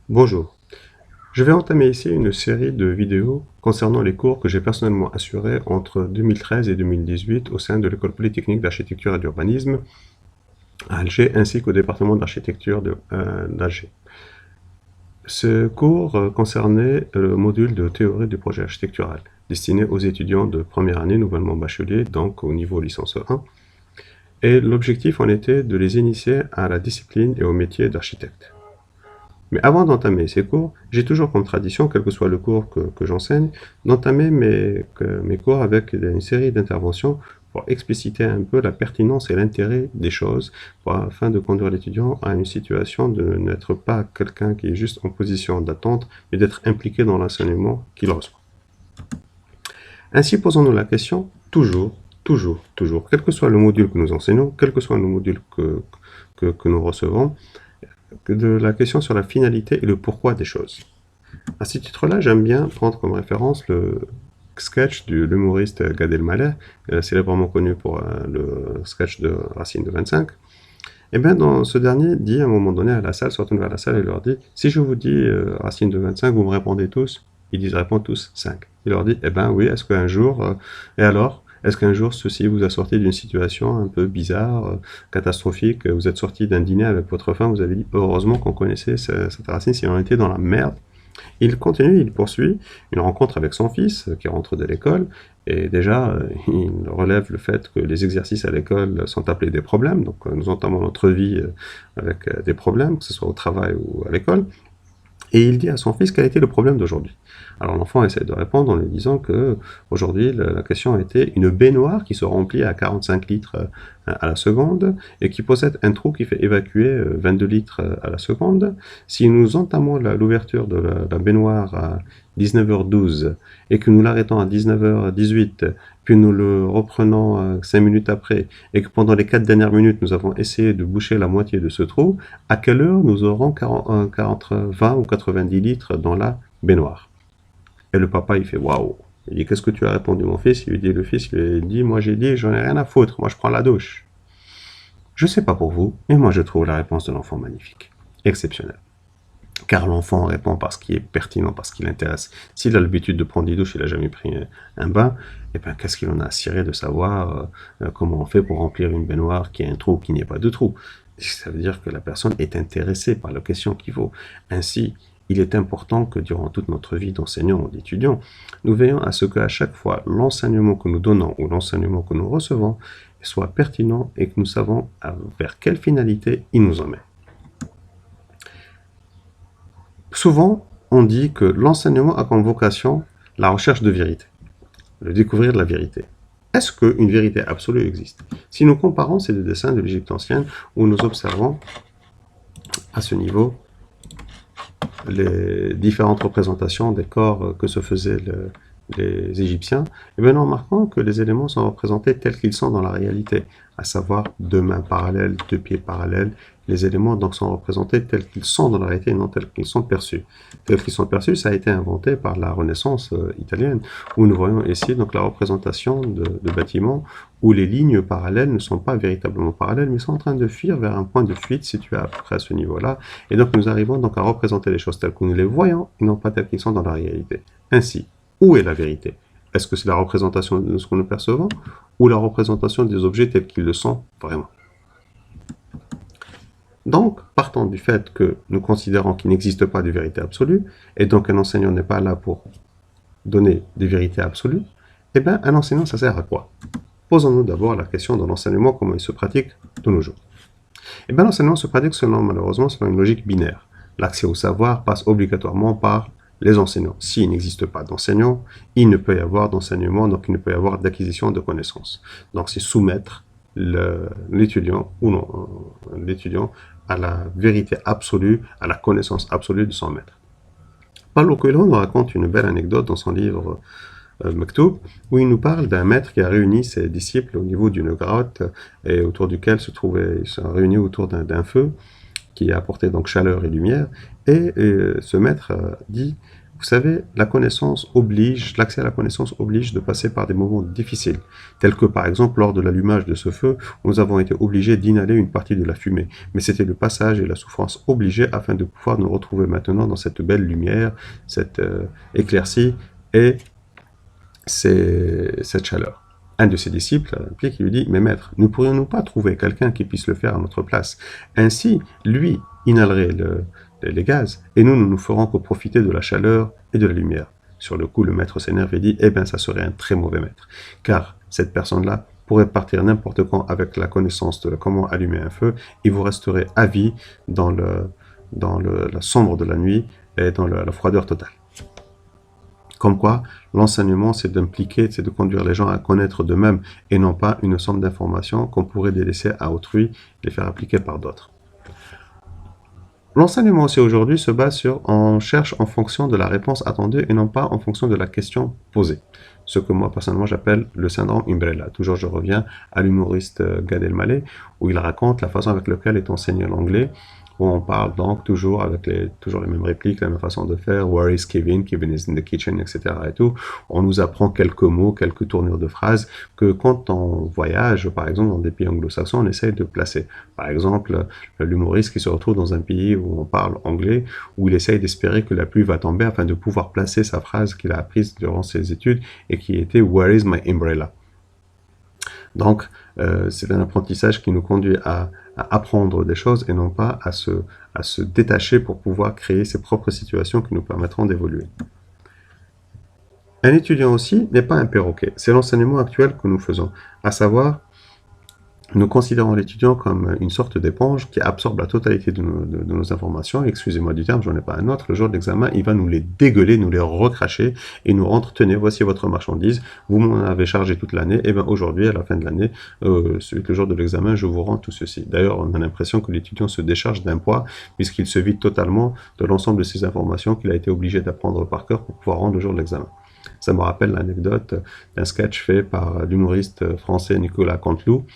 Bonjour, je vais entamer ici une série de vidéos concernant les cours que j'ai personnellement assurés entre 2013 et 2018 au sein de l'École polytechnique d'architecture et d'urbanisme à Alger ainsi qu'au département d'architecture d'Alger. Ce cours concernait le module de théorie du projet architectural destiné aux étudiants de première année nouvellement bacheliers, donc au niveau licence 1, et l'objectif en était de les initier à la discipline et au métier d'architecte. Mais avant d'entamer ces cours, j'ai toujours comme tradition, quel que soit le cours que j'enseigne, d'entamer mes cours avec une série d'interventions pour expliciter un peu la pertinence et l'intérêt des choses, afin de conduire l'étudiant à une situation de n'être pas quelqu'un qui est juste en position d'attente, mais d'être impliqué dans l'enseignement qu'il reçoit. Ainsi, posons-nous la question, toujours, quel que soit le module que nous enseignons, quel que soit le module que nous recevons, de la question sur la finalité et le pourquoi des choses. À ce titre-là, j'aime bien prendre comme référence le sketch de l'humoriste Gad Elmaleh, célèbrement connu pour le sketch de Racine de 25. Et bien, dans ce dernier dit à un moment donné à la salle, se retourne vers la salle et leur dit « Si je vous dis Racine de 25, vous me répondez tous ?» Ils répondent tous 5. Il leur dit « Eh bien oui, est-ce qu'un jour, et alors est-ce qu'un jour ceci vous a sorti d'une situation un peu bizarre, catastrophique, vous êtes sorti d'un dîner avec votre femme, vous avez dit heureusement qu'on connaissait cette racine si on était dans la merde ?» Il continue, il poursuit une rencontre avec son fils qui rentre de l'école, et déjà il relève le fait que les exercices à l'école sont appelés des problèmes, donc nous entamons notre vie avec des problèmes, que ce soit au travail ou à l'école, et il dit à son fils quel était le problème d'aujourd'hui. Alors l'enfant essaie de répondre en lui disant que aujourd'hui la question était une baignoire qui se remplit à 45 litres à la seconde et qui possède un trou qui fait évacuer 22 litres à la seconde. Si nous entamons l'ouverture de la baignoire à 19h12 et que nous l'arrêtons à 19h18, puis nous le reprenons 5 minutes après, et que pendant les 4 dernières minutes, nous avons essayé de boucher la moitié de ce trou, à quelle heure nous aurons 20 ou 90 litres dans la baignoire? Et le papa, il fait waouh. Il dit, qu'est-ce que tu as répondu, mon fils? Il lui dit, le fils, il lui dit, moi j'ai dit, j'en ai rien à foutre, moi je prends la douche. Je sais pas pour vous, mais moi je trouve la réponse de l'enfant magnifique, exceptionnelle. Car l'enfant répond parce qu'il est pertinent, parce qu'il l'intéresse. S'il a l'habitude de prendre des douches, il n'a jamais pris un bain, et bien qu'est-ce qu'il en a à cirer de savoir comment on fait pour remplir une baignoire qui a un trou, qui n'y a pas de trou? Ça veut dire que la personne est intéressée par la question qu'il vaut. Ainsi, il est important que durant toute notre vie d'enseignant ou d'étudiant, nous veillons à ce qu'à chaque fois, l'enseignement que nous donnons ou l'enseignement que nous recevons soit pertinent et que nous savons vers quelle finalité il nous emmène. Souvent, on dit que l'enseignement a comme vocation la recherche de vérité, le découvrir de la vérité. Est-ce qu'une vérité absolue existe? Si nous comparons ces deux dessins de l'Égypte ancienne, où nous observons à ce niveau les différentes représentations des corps que se faisaient les Égyptiens, et bien nous remarquons que les éléments sont représentés tels qu'ils sont dans la réalité, à savoir deux mains parallèles, deux pieds parallèles. Les éléments donc sont représentés tels qu'ils sont dans la réalité et non tels qu'ils sont perçus. Tels qu'ils sont perçus, ça a été inventé par la Renaissance italienne, où nous voyons ici donc la représentation de bâtiments où les lignes parallèles ne sont pas véritablement parallèles, mais sont en train de fuir vers un point de fuite situé à peu près à ce niveau-là. Et donc nous arrivons donc à représenter les choses telles que nous les voyons, et non pas telles qu'elles sont dans la réalité. Ainsi, où est la vérité? Est-ce que c'est la représentation de ce que nous percevons ou la représentation des objets tels qu'ils le sont vraiment? Donc, partant du fait que nous considérons qu'il n'existe pas de vérité absolue, et donc un enseignant n'est pas là pour donner des vérités absolues, eh bien un enseignant, ça sert à quoi? Posons-nous d'abord la question de l'enseignement, comment il se pratique de nos jours. Eh bien l'enseignement se pratique malheureusement selon une logique binaire. L'accès au savoir passe obligatoirement par les enseignants. S'il n'existe pas d'enseignants, il ne peut y avoir d'enseignement, donc il ne peut y avoir d'acquisition de connaissances. Donc c'est soumettre l'étudiant ou non l'étudiant à la vérité absolue, à la connaissance absolue de son maître. Paulo Coelho nous raconte une belle anecdote dans son livre Mektoub, où il nous parle d'un maître qui a réuni ses disciples au niveau d'une grotte et autour duquel ils se réunis autour d'un feu qui apportait donc chaleur et lumière. Et ce maître dit Vous savez, l'accès à la connaissance oblige de passer par des moments difficiles, tels que par exemple lors de l'allumage de ce feu, nous avons été obligés d'inhaler une partie de la fumée. Mais c'était le passage et la souffrance obligée afin de pouvoir nous retrouver maintenant dans cette belle lumière, cette éclaircie et cette chaleur. Un de ses disciples réplique, il lui dit, mais maître, ne pourrions-nous pas trouver quelqu'un qui puisse le faire à notre place? Ainsi, lui inhalerait les gaz, et nous ne ferons que profiter de la chaleur et de la lumière. Sur le coup, le maître s'énerve et dit, eh bien, ça serait un très mauvais maître, car cette personne-là pourrait partir n'importe quand avec la connaissance de comment allumer un feu, et vous resterez à vie dans la sombre de la nuit et dans la froideur totale. Comme quoi, l'enseignement, c'est d'impliquer, c'est de conduire les gens à connaître d'eux-mêmes et non pas une somme d'informations qu'on pourrait délaisser à autrui et les faire appliquer par d'autres. L'enseignement aussi aujourd'hui se base sur on cherche en fonction de la réponse attendue et non pas en fonction de la question posée. Ce que moi personnellement j'appelle le syndrome Umbrella. Toujours je reviens à l'humoriste Gad Elmaleh où il raconte la façon avec laquelle est enseigné l'anglais, où on parle donc toujours avec toujours les mêmes répliques, la même façon de faire, where is Kevin, Kevin is in the kitchen, etc. et tout. On nous apprend quelques mots, quelques tournures de phrases que quand on voyage, par exemple dans des pays anglo-saxons, on essaye de placer. Par exemple, l'humoriste qui se retrouve dans un pays où on parle anglais, où il essaye d'espérer que la pluie va tomber afin de pouvoir placer sa phrase qu'il a apprise durant ses études et qui était where is my umbrella. Donc, c'est un apprentissage qui nous conduit à apprendre des choses et non pas à se détacher pour pouvoir créer ses propres situations qui nous permettront d'évoluer. Un étudiant aussi n'est pas un perroquet. C'est l'enseignement actuel que nous faisons, à savoir, nous considérons l'étudiant comme une sorte d'éponge qui absorbe la totalité de nos informations. Excusez-moi du terme, j'en ai pas un autre. Le jour de l'examen, il va nous les dégueuler, nous les recracher et nous rendre, tenez, voici votre marchandise, vous m'en avez chargé toute l'année, et bien aujourd'hui, à la fin de l'année, le jour de l'examen, je vous rends tout ceci. D'ailleurs, on a l'impression que l'étudiant se décharge d'un poids puisqu'il se vide totalement de l'ensemble de ces informations qu'il a été obligé d'apprendre par cœur pour pouvoir rendre le jour de l'examen. Ça me rappelle l'anecdote d'un sketch fait par l'humoriste français Nicolas Canteloup,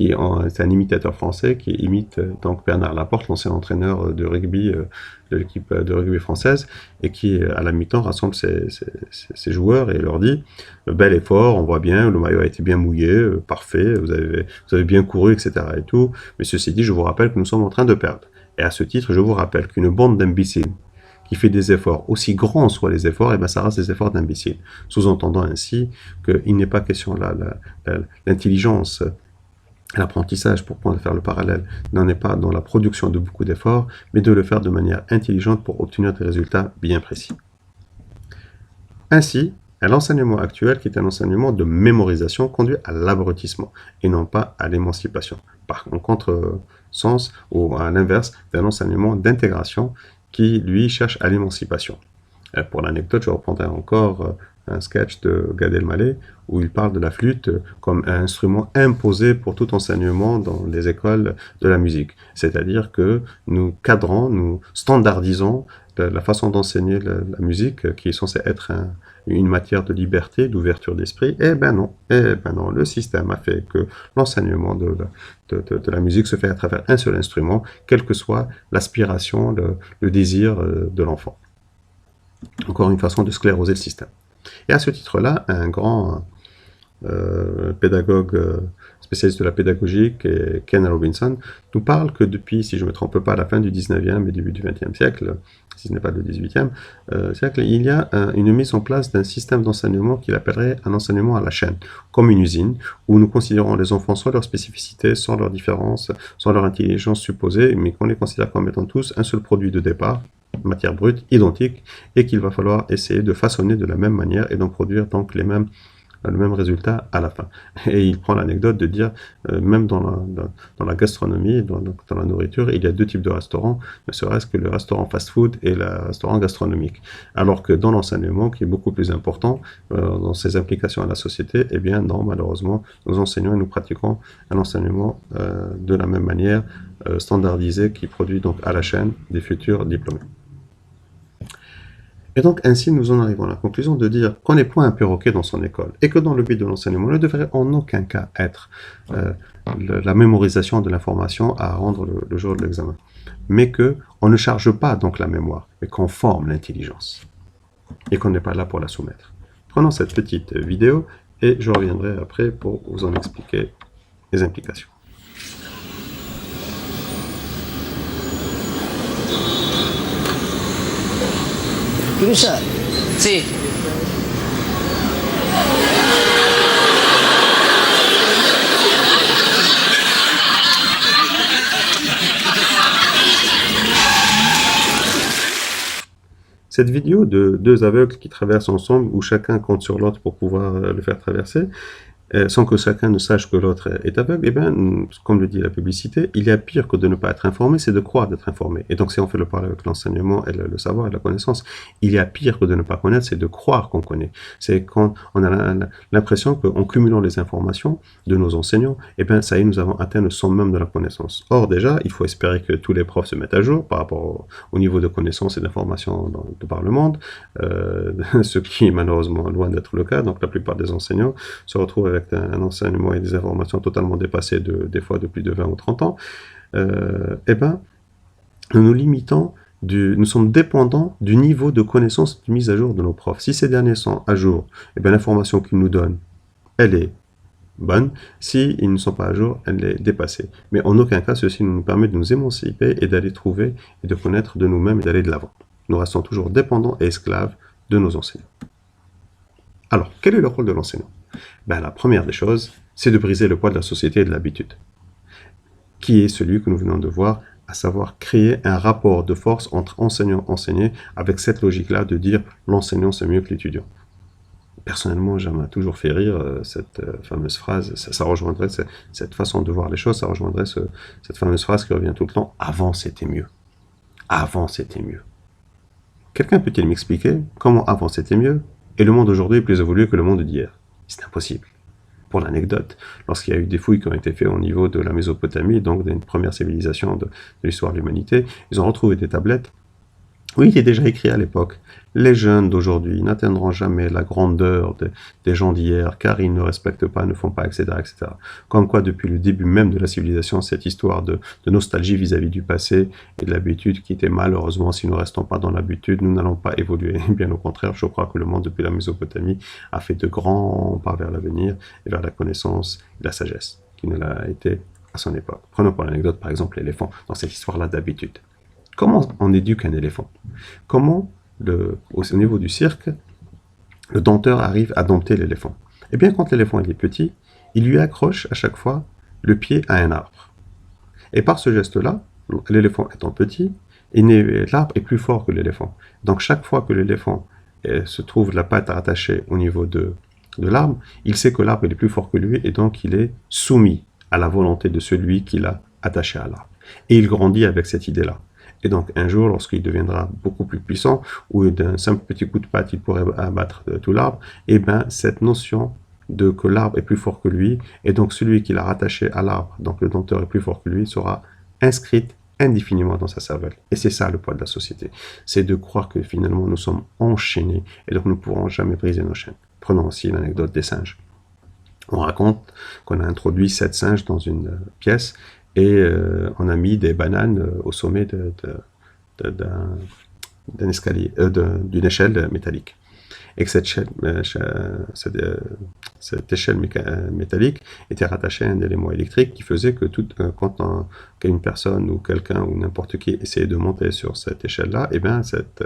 c'est un imitateur français qui imite donc Bernard Laporte, l'ancien entraîneur de rugby de l'équipe de rugby française, et qui à la mi-temps rassemble ses joueurs et leur dit bel effort, on voit bien, le maillot a été bien mouillé, parfait, vous avez bien couru, etc. et tout, mais ceci dit, je vous rappelle que nous sommes en train de perdre. Et à ce titre, je vous rappelle qu'une bande d'imbéciles qui fait des efforts, aussi grands soient les efforts, et ben ça reste des efforts d'imbéciles. Sous-entendant ainsi qu'il n'est pas question là, l'intelligence, l'apprentissage, pour faire le parallèle, n'en est pas dans la production de beaucoup d'efforts, mais de le faire de manière intelligente pour obtenir des résultats bien précis. Ainsi, l'enseignement actuel, qui est un enseignement de mémorisation, conduit à l'abrutissement et non pas à l'émancipation. Par contre-sens, ou à l'inverse, d'un enseignement d'intégration qui, lui, cherche à l'émancipation. Pour l'anecdote, je reprendrai encore un sketch de Gad Elmaleh où il parle de la flûte comme un instrument imposé pour tout enseignement dans les écoles de la musique. C'est-à-dire que nous cadrons, nous standardisons la façon d'enseigner la musique qui est censée être une matière de liberté, d'ouverture d'esprit. Eh ben non, le système a fait que l'enseignement de la musique se fait à travers un seul instrument, quelle que soit l'aspiration, le désir de l'enfant. Encore une façon de scléroser le système. Et à ce titre-là, un grand pédagogue spécialiste de la pédagogie, Ken Robinson, nous parle que depuis, si je ne me trompe pas, à la fin du 19e et début du 20e siècle, si ce n'est pas le 18e siècle, il y a une mise en place d'un système d'enseignement qu'il appellerait un enseignement à la chaîne, comme une usine, où nous considérons les enfants sans leur spécificité, sans leur différence, sans leur intelligence supposée, mais qu'on les considère comme étant tous un seul produit de départ, matière brute, identique, et qu'il va falloir essayer de façonner de la même manière et d'en produire donc le même résultat à la fin. Et il prend l'anecdote de dire, même dans la gastronomie, dans la nourriture, il y a deux types de restaurants, ne serait-ce que le restaurant fast-food et le restaurant gastronomique. Alors que dans l'enseignement, qui est beaucoup plus important, dans ses implications à la société, eh bien non, malheureusement, nous enseignons et nous pratiquons un enseignement de la même manière, standardisé, qui produit donc à la chaîne des futurs diplômés. Et donc, ainsi, nous en arrivons à la conclusion de dire qu'on n'est point un perroquet dans son école, et que dans le but de l'enseignement, ne devrait en aucun cas être la mémorisation de l'information à rendre le jour de l'examen, mais qu'on ne charge pas donc la mémoire, mais qu'on forme l'intelligence. et qu'on n'est pas là pour la soumettre. Prenons cette petite vidéo et je reviendrai après pour vous en expliquer les implications. Professor. Sì. Cette vidéo de deux aveugles qui traversent ensemble, où chacun compte sur l'autre pour pouvoir le faire traverser, sans que chacun ne sache que l'autre est aveugle, eh bien, comme le dit la publicité, il y a pire que de ne pas être informé, c'est de croire d'être informé. Et donc, si on fait le parallèle avec l'enseignement et le savoir et la connaissance, il y a pire que de ne pas connaître, c'est de croire qu'on connaît. C'est quand on a l'impression qu'en cumulant les informations de nos enseignants, eh bien, ça y est, nous avons atteint le summum de la connaissance. Or, déjà, il faut espérer que tous les profs se mettent à jour par rapport au niveau de connaissance et d'information de par le monde, ce qui est malheureusement loin d'être le cas. Donc, la plupart des enseignants se retrouvent avec un enseignement et des informations totalement dépassées des fois de plus de 20 ou 30 ans, eh ben, nous sommes dépendants du niveau de connaissance de mise à jour de nos profs. Si ces derniers sont à jour, eh bien, l'information qu'ils nous donnent, elle est bonne. S'ils ne sont pas à jour, elle est dépassée. Mais en aucun cas, ceci nous permet de nous émanciper et d'aller trouver et de connaître de nous-mêmes et d'aller de l'avant. Nous restons toujours dépendants et esclaves de nos enseignants. Alors, quel est le rôle de l'enseignant? Ben, la première des choses, c'est de briser le poids de la société et de l'habitude, qui est celui que nous venons de voir, à savoir créer un rapport de force entre enseignant et enseigné, avec cette logique-là de dire l'enseignant c'est mieux que l'étudiant. Personnellement, ça m'a toujours fait rire, cette fameuse phrase, ça rejoindrait cette façon de voir les choses, ça rejoindrait cette fameuse phrase qui revient tout le temps, avant c'était mieux. Avant c'était mieux. Quelqu'un peut-il m'expliquer comment avant c'était mieux et le monde aujourd'hui est plus évolué que le monde d'hier? C'est impossible. Pour l'anecdote, lorsqu'il y a eu des fouilles qui ont été faites au niveau de la Mésopotamie, donc d'une première civilisation de l'histoire de l'humanité, ils ont retrouvé des tablettes où il est déjà écrit à l'époque. Les jeunes d'aujourd'hui n'atteindront jamais la grandeur des gens d'hier, car ils ne respectent pas, ne font pas, etc., etc. Comme quoi, depuis le début même de la civilisation, cette histoire de nostalgie vis-à-vis du passé et de l'habitude qui était malheureusement, si nous ne restons pas dans l'habitude, nous n'allons pas évoluer. Bien au contraire, je crois que le monde, depuis la Mésopotamie, a fait de grands pas vers l'avenir et vers la connaissance et la sagesse, qui ne l'a été à son époque. Prenons pour l'anecdote, par exemple, l'éléphant, dans cette histoire-là d'habitude. Comment on éduque un éléphant? Comment, au niveau du cirque, le dompteur arrive à dompter l'éléphant? Eh bien, quand l'éléphant est petit, il lui accroche à chaque fois le pied à un arbre. Et par ce geste-là, l'éléphant étant petit, l'arbre est plus fort que l'éléphant. Donc, chaque fois que l'éléphant se trouve la patte attachée au niveau de l'arbre, il sait que l'arbre est plus fort que lui et donc il est soumis à la volonté de celui qui l'a attaché à l'arbre. Et il grandit avec cette idée-là. Et donc, un jour, lorsqu'il deviendra beaucoup plus puissant, ou d'un simple petit coup de patte, il pourrait abattre tout l'arbre, et bien, cette notion de que l'arbre est plus fort que lui, et donc celui qui l'a rattaché à l'arbre, donc le dompteur est plus fort que lui, sera inscrite indéfiniment dans sa cervelle. Et c'est ça le poids de la société. C'est de croire que finalement, nous sommes enchaînés, et donc nous ne pourrons jamais briser nos chaînes. Prenons aussi l'anecdote des singes. On raconte qu'on a introduit 7 singes dans une pièce, et on a mis des bananes au sommet d'un escalier, d'une échelle métallique. Et que cette échelle métallique était rattachée à un élément électrique qui faisait que quand une personne ou quelqu'un ou n'importe qui essayait de monter sur cette échelle-là, eh bien cette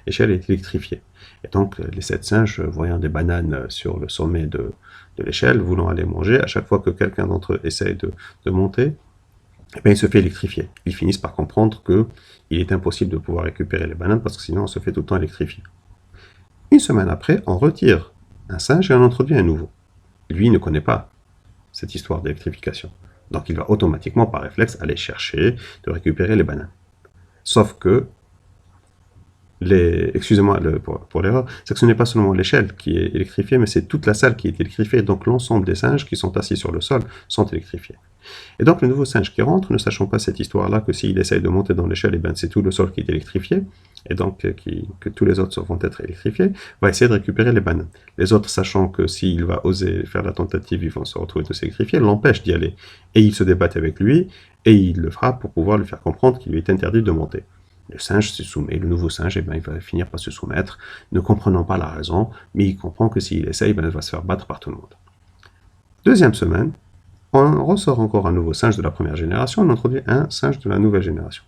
échelle est électrifiée. Et donc les 7 singes, voyant des bananes sur le sommet de l'échelle, voulant aller manger, à chaque fois que quelqu'un d'entre eux essaye de monter, eh bien, il se fait électrifier. Ils finissent par comprendre qu'il est impossible de pouvoir récupérer les bananes parce que sinon on se fait tout le temps électrifier. Une semaine après, on retire un singe et on introduit un nouveau. Lui, il ne connaît pas cette histoire d'électrification. Donc il va automatiquement, par réflexe, aller chercher de récupérer les bananes. Sauf que, excusez-moi pour l'erreur, c'est que ce n'est pas seulement l'échelle qui est électrifiée, mais c'est toute la salle qui est électrifiée. Donc l'ensemble des singes qui sont assis sur le sol sont électrifiés. Et donc le nouveau singe qui rentre, ne sachant pas cette histoire-là, que s'il essaye de monter dans l'échelle, eh bien c'est tout le sol qui est électrifié, et donc que tous les autres vont être électrifiés, va essayer de récupérer les bananes. Les autres, sachant que s'il va oser faire la tentative, ils vont se retrouver tous électrifiés, l'empêchent d'y aller. Et ils se débattent avec lui, et ils le frappent pour pouvoir lui faire comprendre qu'il lui est interdit de monter. Le singe se soumet, le nouveau singe, il va finir par se soumettre, ne comprenant pas la raison, mais il comprend que s'il essaye, il va se faire battre par tout le monde. Deuxième semaine, on ressort encore un nouveau singe de la première génération, on introduit un singe de la nouvelle génération.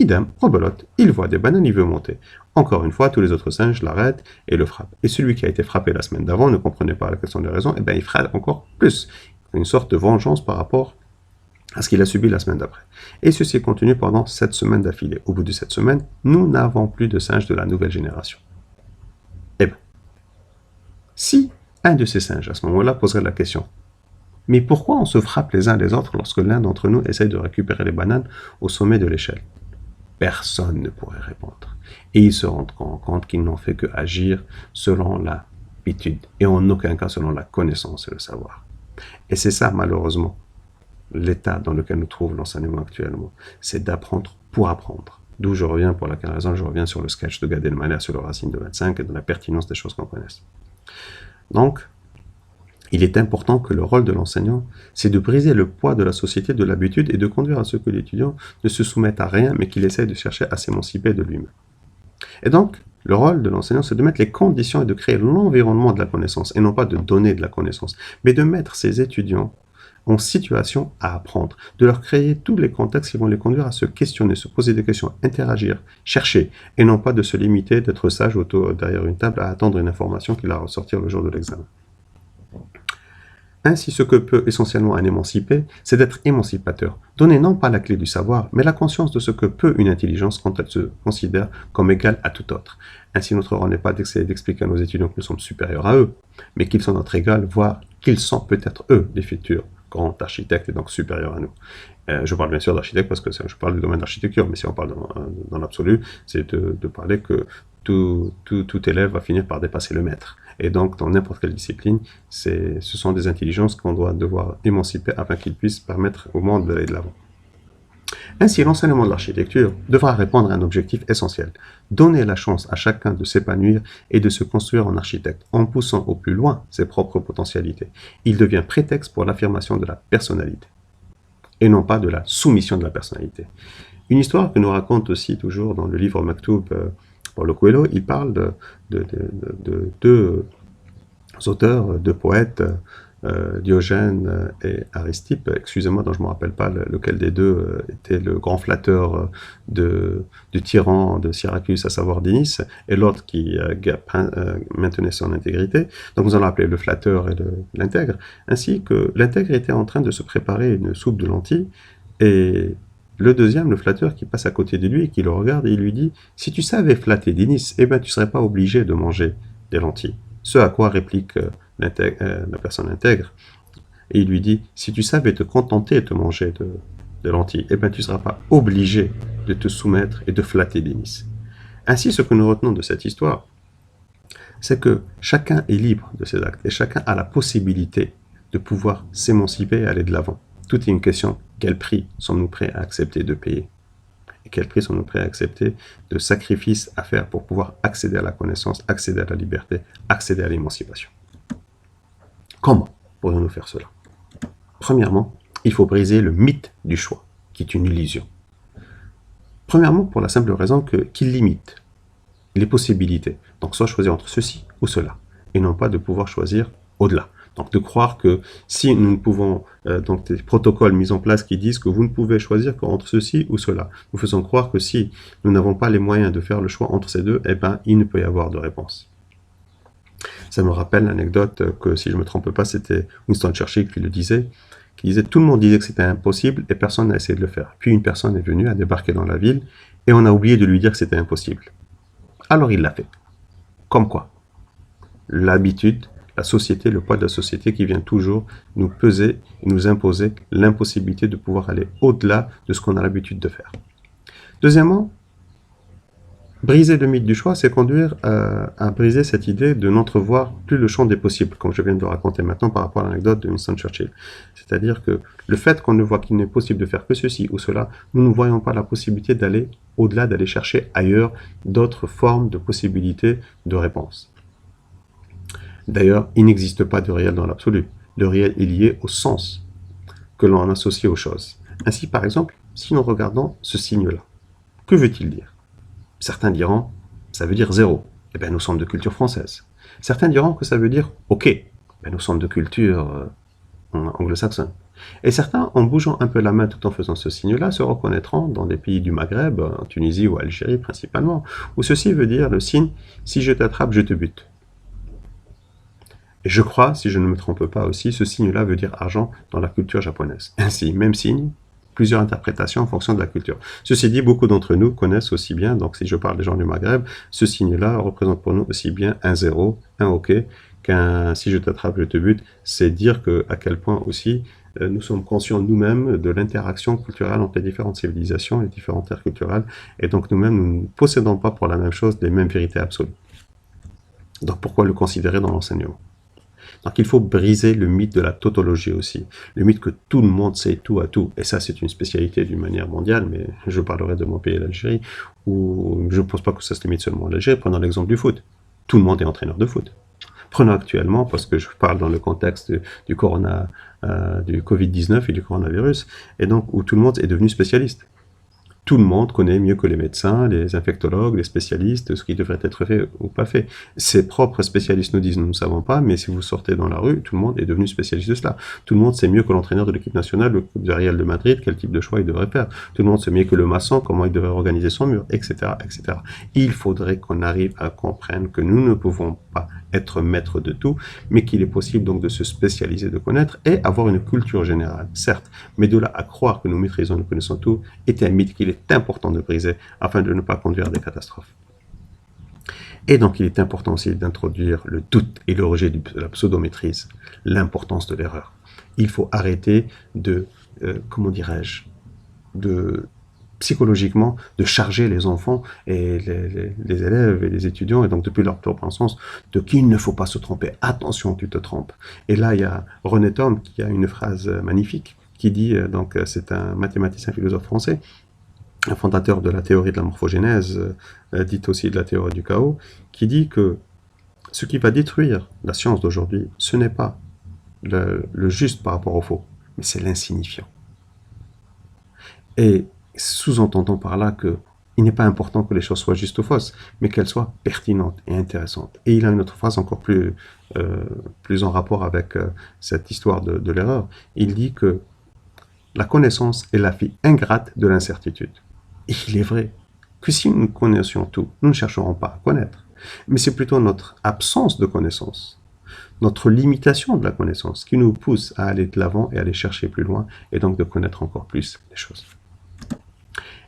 Idem, rebelote, il voit des bananes, il veut monter. Encore une fois, tous les autres singes l'arrêtent et le frappent. Et celui qui a été frappé la semaine d'avant ne comprenait pas quelles sont les raisons, il frappe encore plus. Une sorte de vengeance par rapport à ce qu'il a subi la semaine d'après. Et ceci continue pendant 7 semaines d'affilée. Au bout de 7 semaines, nous n'avons plus de singes de la nouvelle génération. Si un de ces singes, à ce moment-là, poserait la question, mais pourquoi on se frappe les uns les autres lorsque l'un d'entre nous essaye de récupérer les bananes au sommet de l'échelle? Personne ne pourrait répondre. Et ils se rendent compte qu'ils n'ont fait que agir selon l'habitude, et en aucun cas selon la connaissance et le savoir. Et c'est ça, malheureusement, l'état dans lequel nous trouve l'enseignement actuellement. C'est d'apprendre pour apprendre. D'où je reviens, pour laquelle raison je reviens sur le sketch de Gad Elmaleh sur le Racine de 25 et de la pertinence des choses qu'on connaisse. Donc, il est important que le rôle de l'enseignant, c'est de briser le poids de la société, de l'habitude et de conduire à ce que l'étudiant ne se soumette à rien, mais qu'il essaye de chercher à s'émanciper de lui-même. Et donc, le rôle de l'enseignant, c'est de mettre les conditions et de créer l'environnement de la connaissance, et non pas de donner de la connaissance, mais de mettre ces étudiants en situation à apprendre, de leur créer tous les contextes qui vont les conduire à se questionner, se poser des questions, interagir, chercher, et non pas de se limiter, d'être sage derrière une table à attendre une information qui va ressortir le jour de l'examen. Ainsi, ce que peut essentiellement un émancipé, c'est d'être émancipateur. Donner non pas la clé du savoir, mais la conscience de ce que peut une intelligence quand elle se considère comme égale à tout autre. Ainsi, notre rôle n'est pas d'essayer d'expliquer à nos étudiants que nous sommes supérieurs à eux, mais qu'ils sont notre égal, voire qu'ils sont peut-être eux des futurs grands architectes et donc supérieurs à nous. Je parle bien sûr d'architecte parce que je parle du domaine d'architecture, mais si on parle dans l'absolu, c'est de parler que tout élève va finir par dépasser le maître. Et donc, dans n'importe quelle discipline, ce sont des intelligences qu'on doit devoir émanciper afin qu'ils puissent permettre au monde d'aller de l'avant. Ainsi, l'enseignement de l'architecture devra répondre à un objectif essentiel, donner la chance à chacun de s'épanouir et de se construire en architecte, en poussant au plus loin ses propres potentialités. Il devient prétexte pour l'affirmation de la personnalité, et non pas de la soumission de la personnalité. Une histoire que nous raconte aussi toujours dans le livre Maktoub, Paulo Coelho, il parle de deux auteurs, deux poètes, Diogène et Aristippe, excusez-moi, dont je ne me rappelle pas lequel des deux était le grand flatteur du tyran de Syracuse, à savoir Dinis, et l'autre qui maintenait son intégrité. Donc nous allons appeler le flatteur et l'intègre, ainsi que l'intègre était en train de se préparer une soupe de lentilles, et le deuxième, le flatteur, qui passe à côté de lui et qui le regarde, et il lui dit « Si tu savais flatter Dinis, tu ne serais pas obligé de manger des lentilles. » Ce à quoi réplique la personne intègre, et il lui dit « Si tu savais te contenter de manger de lentilles, tu ne seras pas obligé de te soumettre et de flatter Dinis. » Ainsi, ce que nous retenons de cette histoire, c'est que chacun est libre de ses actes, et chacun a la possibilité de pouvoir s'émanciper et aller de l'avant. Tout est une question, quel prix sommes-nous prêts à accepter de payer? Et quel prix sommes-nous prêts à accepter de sacrifices à faire pour pouvoir accéder à la connaissance, accéder à la liberté, accéder à l'émancipation? Comment pourrions-nous faire cela? Premièrement, il faut briser le mythe du choix, qui est une illusion. Premièrement, pour la simple raison qu'il limite les possibilités. Donc, soit choisir entre ceci ou cela, et non pas de pouvoir choisir au-delà. Donc, de croire que si nous ne pouvons, donc des protocoles mis en place qui disent que vous ne pouvez choisir qu'entre ceci ou cela. Nous faisons croire que si nous n'avons pas les moyens de faire le choix entre ces deux, il ne peut y avoir de réponse. Ça me rappelle l'anecdote que, si je ne me trompe pas, c'était Winston Churchill qui disait tout le monde disait que c'était impossible et personne n'a essayé de le faire. Puis une personne est venue, a débarqué dans la ville et on a oublié de lui dire que c'était impossible. Alors il l'a fait. Comme quoi? L'habitude, la société, le poids de la société qui vient toujours nous peser et nous imposer l'impossibilité de pouvoir aller au-delà de ce qu'on a l'habitude de faire. Deuxièmement, briser le mythe du choix, c'est conduire à briser cette idée de n'entrevoir plus le champ des possibles, comme je viens de le raconter maintenant par rapport à l'anecdote de Winston Churchill. C'est-à-dire que le fait qu'on ne voit qu'il n'est possible de faire que ceci ou cela, nous ne voyons pas la possibilité d'aller au-delà, d'aller chercher ailleurs d'autres formes de possibilités de réponse. D'ailleurs, il n'existe pas de réel dans l'absolu. Le réel est lié au sens que l'on associe aux choses. Ainsi, par exemple, si nous regardons ce signe-là, que veut-il dire? Certains diront, ça veut dire zéro. Eh bien, nous sommes de culture française. Certains diront que ça veut dire ok. Ben, nous sommes de culture anglo-saxonne. Et certains, en bougeant un peu la main tout en faisant ce signe-là, se reconnaîtront dans des pays du Maghreb, en Tunisie ou Algérie principalement, où ceci veut dire le signe « si je t'attrape, je te bute ». Et je crois, si je ne me trompe pas aussi, ce signe-là veut dire argent dans la culture japonaise. Ainsi, même signe, plusieurs interprétations en fonction de la culture. Ceci dit, beaucoup d'entre nous connaissent aussi bien, donc si je parle des gens du Maghreb, ce signe-là représente pour nous aussi bien un zéro, un ok, qu'un si je t'attrape, je te bute. C'est dire à quel point aussi nous sommes conscients nous-mêmes de l'interaction culturelle entre les différentes civilisations, les différentes aires culturelles, et donc nous-mêmes, nous ne possédons pas pour la même chose les mêmes vérités absolues. Donc pourquoi le considérer dans l'enseignement? Donc il faut briser le mythe de la tautologie aussi, le mythe que tout le monde sait tout à tout, et ça c'est une spécialité d'une manière mondiale, mais je parlerai de mon pays, l'Algérie, où je ne pense pas que ça se limite seulement à l'Algérie. Prenons l'exemple du foot, tout le monde est entraîneur de foot. Prenons actuellement, parce que je parle dans le contexte du Covid-19 et du coronavirus, et donc où tout le monde est devenu spécialiste. Tout le monde connaît mieux que les médecins, les infectologues, les spécialistes, ce qui devrait être fait ou pas fait. Ses propres spécialistes nous disent nous ne savons pas, mais si vous sortez dans la rue, tout le monde est devenu spécialiste de cela. Tout le monde sait mieux que l'entraîneur de l'équipe nationale, le club de Real de Madrid, quel type de choix il devrait faire. Tout le monde sait mieux que le maçon, comment il devrait organiser son mur, etc., etc. Il faudrait qu'on arrive à comprendre que nous ne pouvons pas être maître de tout, mais qu'il est possible donc de se spécialiser, de connaître et avoir une culture générale, certes, mais de là à croire que nous maîtrisons, nous connaissons tout, est un mythe qu'il est important de briser afin de ne pas conduire à des catastrophes. Et donc il est important aussi d'introduire le doute et le rejet de la pseudo-maîtrise, l'importance de l'erreur. Il faut arrêter de, comment dirais-je, psychologiquement, de charger les enfants et les élèves et les étudiants, et donc depuis leur propre enfance, de qu'il ne faut pas se tromper. Attention, tu te trompes. Et là, il y a René Thom qui a une phrase magnifique qui dit, donc c'est un mathématicien philosophe français, un fondateur de la théorie de la morphogénèse, dite aussi de la théorie du chaos, qui dit que ce qui va détruire la science d'aujourd'hui, ce n'est pas le juste par rapport au faux, mais c'est l'insignifiant. Et sous-entendant par là qu'il n'est pas important que les choses soient justes ou fausses, mais qu'elles soient pertinentes et intéressantes. Et il a une autre phrase encore plus en rapport avec cette histoire de l'erreur. Il dit que la connaissance est la fille ingrate de l'incertitude. Et il est vrai que si nous connaissions tout, nous ne chercherons pas à connaître. Mais c'est plutôt notre absence de connaissance, notre limitation de la connaissance qui nous pousse à aller de l'avant et à aller chercher plus loin, et donc de connaître encore plus les choses.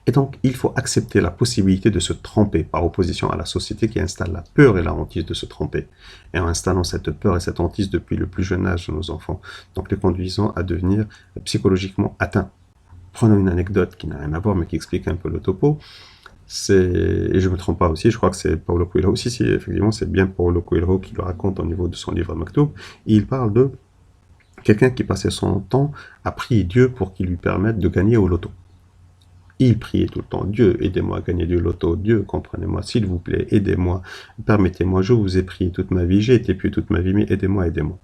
Et donc, il faut accepter la possibilité de se tromper par opposition à la société qui installe la peur et la hantise de se tromper. Et en installant cette peur et cette hantise depuis le plus jeune âge de nos enfants, donc les conduisant à devenir psychologiquement atteints. Prenons une anecdote qui n'a rien à voir, mais qui explique un peu le topo. Et je ne me trompe pas aussi, je crois que c'est Paulo Coelho aussi, effectivement, c'est bien Paulo Coelho qui le raconte au niveau de son livre Maktoub. Il parle de quelqu'un qui passait son temps à prier Dieu pour qu'il lui permette de gagner au loto. Il priait tout le temps, Dieu, aidez-moi à gagner du loto, Dieu, comprenez-moi, s'il vous plaît, aidez-moi, permettez-moi, je vous ai prié toute ma vie, j'ai été pieux toute ma vie, mais aidez-moi, aidez-moi.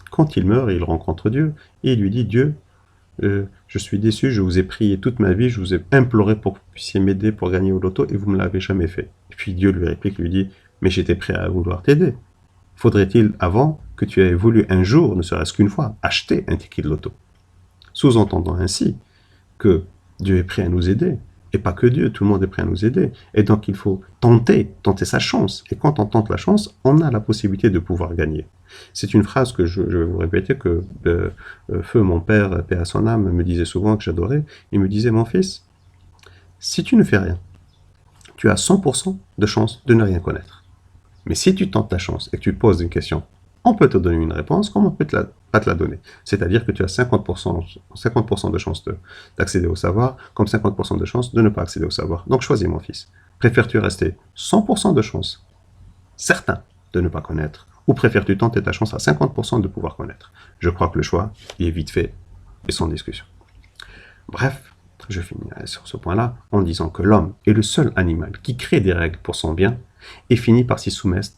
Quand il meurt, il rencontre Dieu, et il lui dit, Dieu, je suis déçu, je vous ai prié toute ma vie, je vous ai imploré pour que vous puissiez m'aider pour gagner au loto, et vous ne me l'avez jamais fait. Et puis Dieu lui réplique, lui dit, mais j'étais prêt à vouloir t'aider. Faudrait-il, avant, que tu aies voulu un jour, ne serait-ce qu'une fois, acheter un ticket de loto? Sous-entendant ainsi que Dieu est prêt à nous aider, et pas que Dieu, tout le monde est prêt à nous aider. Et donc il faut tenter sa chance. Et quand on tente la chance, on a la possibilité de pouvoir gagner. C'est une phrase que je vais vous répéter, que feu mon père, paix à son âme, me disait souvent, que j'adorais. Il me disait, mon fils, si tu ne fais rien, tu as 100% de chance de ne rien connaître. Mais si tu tentes ta chance et que tu te poses une question, on peut te donner une réponse, comme on peut pas te la donner. C'est-à-dire que tu as 50% de chance d'accéder au savoir, comme 50% de chance de ne pas accéder au savoir. Donc choisis, mon fils. Préfères-tu rester 100% de chance, certain de ne pas connaître, ou préfères-tu tenter ta chance à 50% de pouvoir connaître? Je crois que le choix, il est vite fait et sans discussion. Bref, je finirai sur ce point-là en disant que l'homme est le seul animal qui crée des règles pour son bien et finit par s'y soumettre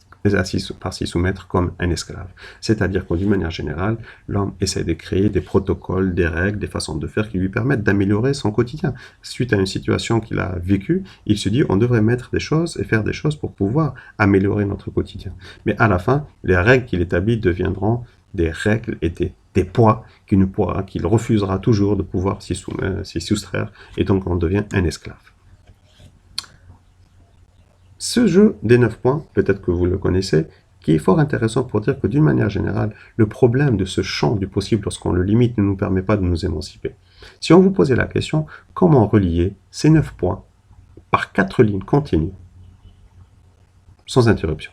par s'y soumettre comme un esclave. C'est-à-dire que d'une manière générale, l'homme essaie de créer des protocoles, des règles, des façons de faire qui lui permettent d'améliorer son quotidien. Suite à une situation qu'il a vécue, il se dit on devrait mettre des choses et faire des choses pour pouvoir améliorer notre quotidien. Mais à la fin, les règles qu'il établit deviendront des règles et des poids qu'il refusera toujours de pouvoir s'y soustraire, et donc on devient un esclave. Ce jeu des 9 points, peut-être que vous le connaissez, qui est fort intéressant pour dire que d'une manière générale, le problème de ce champ du possible lorsqu'on le limite ne nous permet pas de nous émanciper. Si on vous posait la question, comment relier ces 9 points par 4 lignes continues, sans interruption?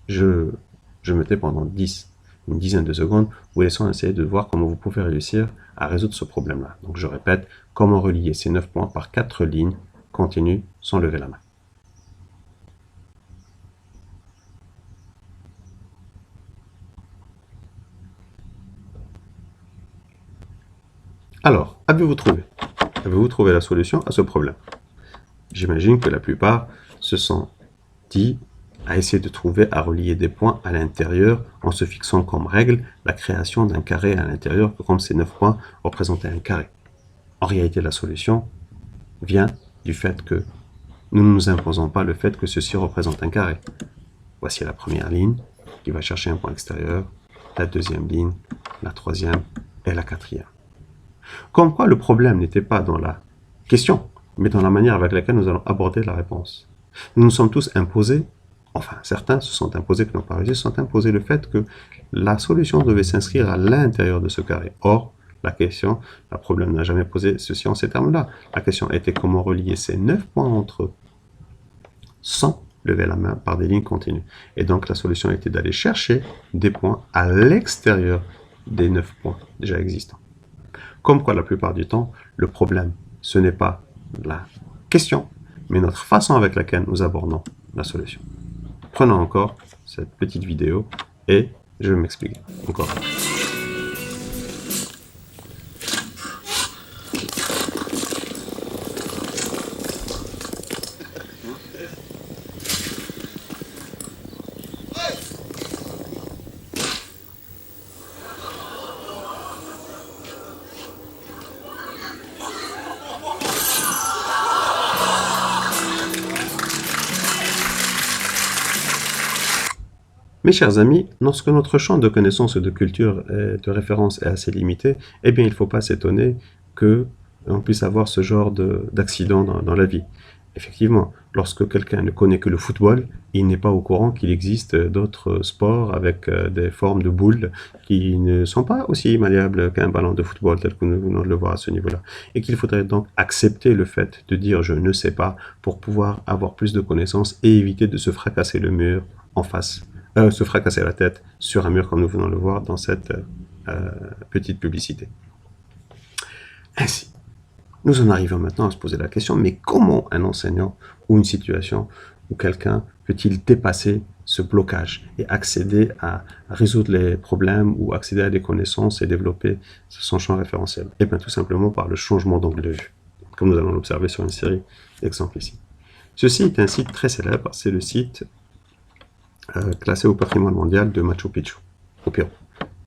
Je me tais pendant une dizaine de secondes, vous laissant essayer de voir comment vous pouvez réussir à résoudre ce problème-là. Donc je répète, comment relier ces 9 points par 4 lignes continues sans lever la main? Alors, avez-vous trouvé la solution à ce problème? J'imagine que la plupart se sont dit à essayer de trouver à relier des points à l'intérieur en se fixant comme règle la création d'un carré à l'intérieur, comme ces 9 points représentaient un carré. En réalité, la solution vient du fait que nous ne nous imposons pas le fait que ceci représente un carré. Voici la première ligne qui va chercher un point extérieur, la deuxième ligne, la troisième et la quatrième. Comme quoi le problème n'était pas dans la question, mais dans la manière avec laquelle nous allons aborder la réponse. Nous nous sommes tous imposés, enfin certains se sont imposés qui n'ont pas réussi, se sont imposés le fait que la solution devait s'inscrire à l'intérieur de ce carré. Or, le problème n'a jamais posé ceci en ces termes-là. La question était comment relier ces 9 points entre eux sans lever la main par des lignes continues. Et donc la solution était d'aller chercher des points à l'extérieur des 9 points déjà existants. Comme quoi, la plupart du temps, le problème, ce n'est pas la question, mais notre façon avec laquelle nous abordons la solution. Prenons encore cette petite vidéo et je vais m'expliquer encore. Mes chers amis, lorsque notre champ de connaissances et de culture et de référence est assez limité, eh bien il ne faut pas s'étonner qu'on puisse avoir ce genre d'accident dans la vie. Effectivement, lorsque quelqu'un ne connaît que le football, il n'est pas au courant qu'il existe d'autres sports avec des formes de boules qui ne sont pas aussi malléables qu'un ballon de football tel que nous venons de le voir à ce niveau-là. Et qu'il faudrait donc accepter le fait de dire je ne sais pas pour pouvoir avoir plus de connaissances et éviter de se fracasser le mur en face. Se fracasser la tête sur un mur comme nous venons de le voir dans cette petite publicité. Ainsi, nous en arrivons maintenant à se poser la question, mais comment un enseignant ou une situation où quelqu'un peut-il dépasser ce blocage et accéder à résoudre les problèmes ou accéder à des connaissances et développer son champ référentiel? Eh bien tout simplement par le changement d'angle de vue, comme nous allons l'observer sur une série d'exemples ici. Ceci est un site très célèbre, c'est le site classé au patrimoine mondial de Machu Picchu, au Pérou.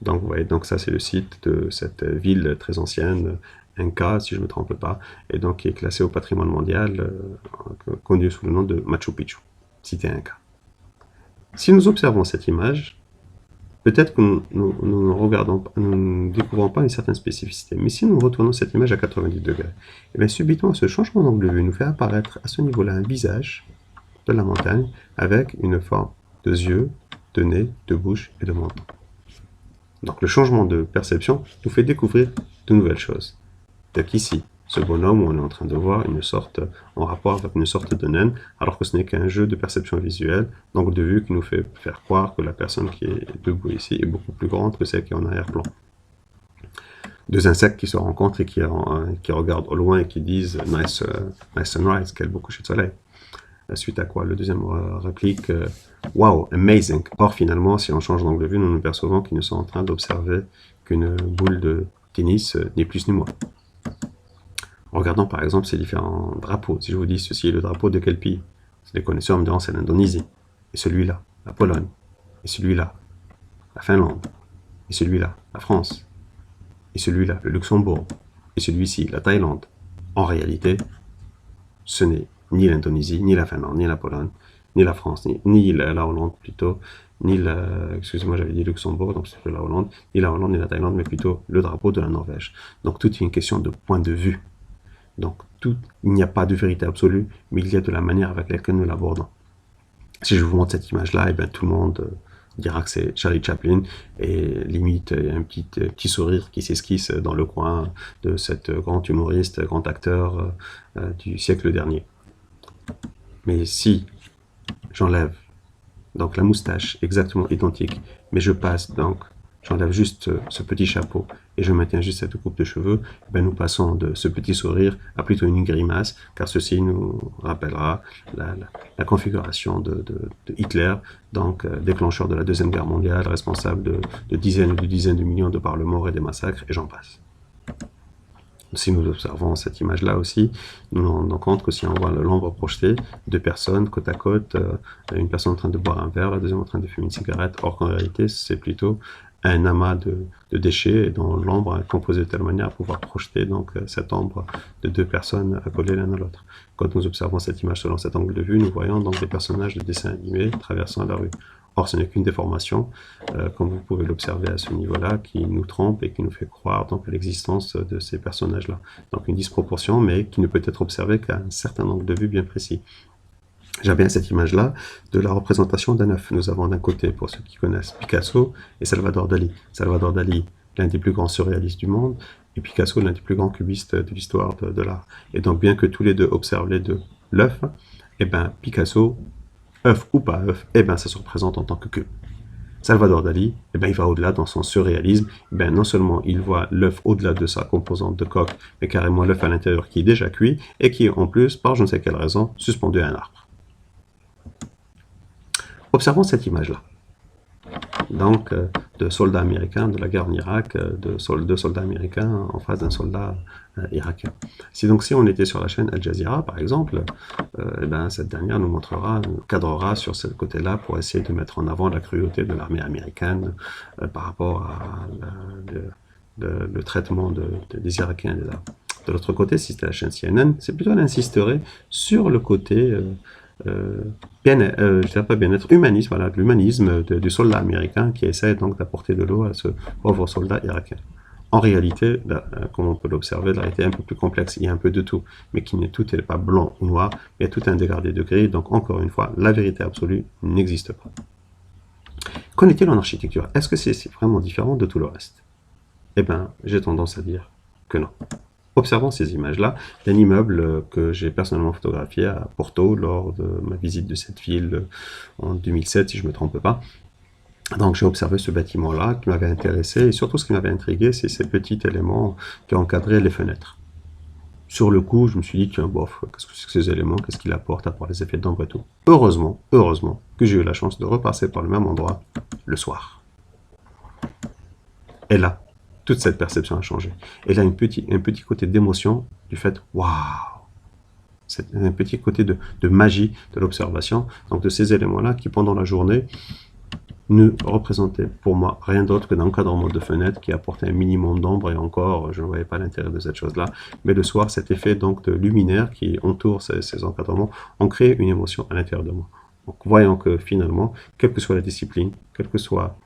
Donc vous voyez, donc ça c'est le site de cette ville très ancienne, Inca, si je ne me trompe pas, et donc qui est classé au patrimoine mondial, connu sous le nom de Machu Picchu, cité Inca. Si nous observons cette image, peut-être que nous ne découvrons pas une certaine spécificité, mais si nous retournons cette image à 90 degrés, et bien subitement ce changement d'angle de vue nous fait apparaître à ce niveau-là un visage de la montagne avec une forme de yeux, de nez, de bouche et de menton. Donc le changement de perception nous fait découvrir de nouvelles choses. Donc ici, ce bonhomme où on est en train de voir en rapport avec une sorte de naine, alors que ce n'est qu'un jeu de perception visuelle, d'angle de vue qui nous fait faire croire que la personne qui est debout ici est beaucoup plus grande que celle qui est en arrière-plan. Deux insectes qui se rencontrent et qui regardent au loin et qui disent « Nice sunrise », quel beau coucher de soleil. Suite à quoi le deuxième réplique Wow, amazing. Or finalement, si on change d'angle de vue, nous nous percevons qu'ils ne sont en train d'observer qu'une boule de tennis, ni plus ni moins. Regardons par exemple ces différents drapeaux. Si je vous dis ceci est le drapeau de quel pays? Les connaisseurs me diront c'est l'Indonésie. Et celui-là, la Pologne, et celui-là, la Finlande, et celui-là, la France, et celui-là, le Luxembourg, et celui-ci, la Thaïlande. En réalité, ce n'est ni l'Indonésie, ni la Finlande, ni la Pologne, ni la France, ni la Hollande plutôt, ni excusez-moi, j'avais dit Luxembourg, donc c'est la Hollande, ni la Thaïlande, mais plutôt le drapeau de la Norvège. Donc tout est une question de point de vue. Donc il n'y a pas de vérité absolue, mais il y a de la manière avec laquelle nous l'abordons. Si je vous montre cette image-là, et bien tout le monde dira que c'est Charlie Chaplin, et limite il y a un petit sourire qui s'esquisse dans le coin de cet grand humoriste, grand acteur du siècle dernier. Mais si j'enlève donc la moustache exactement identique, mais je passe donc, j'enlève juste ce petit chapeau et je maintiens juste cette coupe de cheveux, ben nous passons de ce petit sourire à plutôt une grimace, car ceci nous rappellera la configuration de Hitler, donc déclencheur de la Deuxième Guerre mondiale, responsable de dizaines de millions de par le mort et des massacres, et j'en passe. Si nous observons cette image-là aussi, nous nous rendons compte que si on voit l'ombre projetée, deux personnes côte à côte, une personne en train de boire un verre, la deuxième en train de fumer une cigarette, or qu'en réalité c'est plutôt un amas de déchets dont l'ombre est composée de telle manière à pouvoir projeter donc cette ombre de deux personnes accolées l'un à l'autre. Quand nous observons cette image selon cet angle de vue, nous voyons donc des personnages de dessins animés traversant la rue. Or, ce n'est qu'une déformation, comme vous pouvez l'observer à ce niveau-là, qui nous trompe et qui nous fait croire donc à l'existence de ces personnages-là. Donc une disproportion, mais qui ne peut être observée qu'à un certain angle de vue bien précis. J'aime bien cette image-là de la représentation d'un œuf. Nous avons d'un côté, pour ceux qui connaissent, Picasso et Salvador Dali. Salvador Dali, l'un des plus grands surréalistes du monde, et Picasso, l'un des plus grands cubistes de l'histoire de l'art. Et donc, bien que tous les deux observent les deux l'œuf, eh ben Picasso, œuf ou pas œuf, eh ben ça se représente en tant que cube. Salvador Dali, eh ben il va au-delà dans son surréalisme. Eh ben non seulement il voit l'œuf au-delà de sa composante de coque, mais carrément l'œuf à l'intérieur qui est déjà cuit et qui est en plus, par je ne sais quelle raison, suspendu à un arbre. Observons cette image-là. Donc, de soldats américains de la guerre en Irak, deux soldats américains en face d'un soldat irakien. Si on était sur la chaîne Al Jazeera, par exemple, eh ben, cette dernière nous montrera, nous cadrera sur ce côté-là pour essayer de mettre en avant la cruauté de l'armée américaine par rapport à le traitement des Irakiens et des Arabes. De l'autre côté, si c'était la chaîne CNN, c'est plutôt elle insisterait sur le côté je dirais pas bien-être, humanisme, voilà, l'humanisme du soldat américain qui essaie donc d'apporter de l'eau à ce pauvre soldat irakien. En réalité, comme on peut l'observer, la réalité est un peu plus complexe, il y a un peu de tout, mais tout n'est pas blanc ou noir, il y a tout un dégradé de gris, donc encore une fois, la vérité absolue n'existe pas. Qu'en est-il en architecture? Est-ce que c'est vraiment différent de tout le reste? Eh bien, j'ai tendance à dire que non. Observons ces images-là d'un immeuble que j'ai personnellement photographié à Porto lors de ma visite de cette ville en 2007, si je ne me trompe pas. Donc j'ai observé ce bâtiment-là qui m'avait intéressé, et surtout ce qui m'avait intrigué, c'est ces petits éléments qui encadraient les fenêtres. Sur le coup, je me suis dit, tiens, bof, qu'est-ce que c'est que ces éléments, qu'est-ce qu'ils apportent à part les effets d'ombre et tout. Heureusement que j'ai eu la chance de repasser par le même endroit le soir. Et là, toute cette perception a changé. Et là, un petit côté d'émotion du fait, waouh! C'est un petit côté de magie de l'observation, donc de ces éléments-là qui, pendant la journée, ne représentaient pour moi rien d'autre que d'encadrement de fenêtres qui apportait un minimum d'ombre, et encore, je ne voyais pas l'intérêt de cette chose-là. Mais le soir, cet effet donc de luminaire qui entoure ces encadrements, ont créé une émotion à l'intérieur de moi. Donc, voyons que finalement, quelle que soit la discipline, quel que soit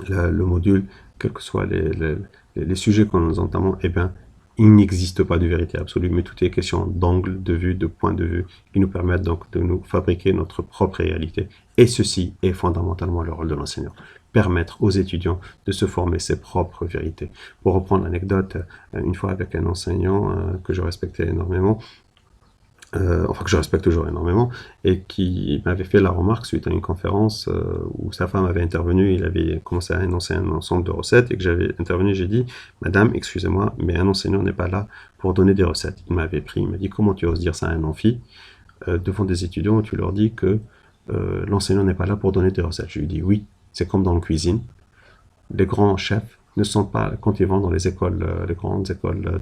le module, quels que soient les sujets que nous entamons, eh bien, il n'existe pas de vérité absolue, mais tout est question d'angle de vue, de point de vue, qui nous permettent donc de nous fabriquer notre propre réalité. Et ceci est fondamentalement le rôle de l'enseignant. Permettre aux étudiants de se former ses propres vérités. Pour reprendre l'anecdote, une fois avec un enseignant que je respectais énormément, que je respecte toujours énormément, et qui m'avait fait la remarque suite à une conférence où sa femme avait intervenu, il avait commencé à énoncer un ensemble de recettes, et que j'avais intervenu, j'ai dit, madame, excusez-moi, mais un enseignant n'est pas là pour donner des recettes. Il m'avait pris, il m'a dit, comment tu oses dire ça à un amphi, devant des étudiants, où tu leur dis que l'enseignant n'est pas là pour donner des recettes. Je lui dis, oui, c'est comme dans la cuisine, les grands chefs ne sont pas, quand ils vont dans les écoles, les grandes écoles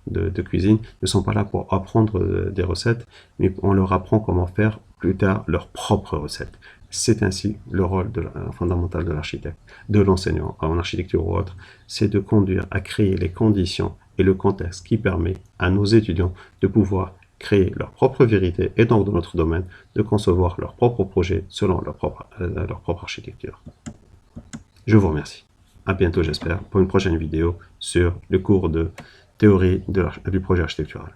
de cuisine, ne sont pas là pour apprendre des recettes, mais on leur apprend comment faire plus tard leurs propres recettes. C'est ainsi le rôle fondamental de l'architecte, de l'enseignant en architecture ou autre, c'est de conduire à créer les conditions et le contexte qui permet à nos étudiants de pouvoir créer leur propre vérité et donc dans notre domaine, de concevoir leur propre projet selon leur propre architecture. Je vous remercie. À bientôt, j'espère, pour une prochaine vidéo sur le cours de théorie du projet architectural.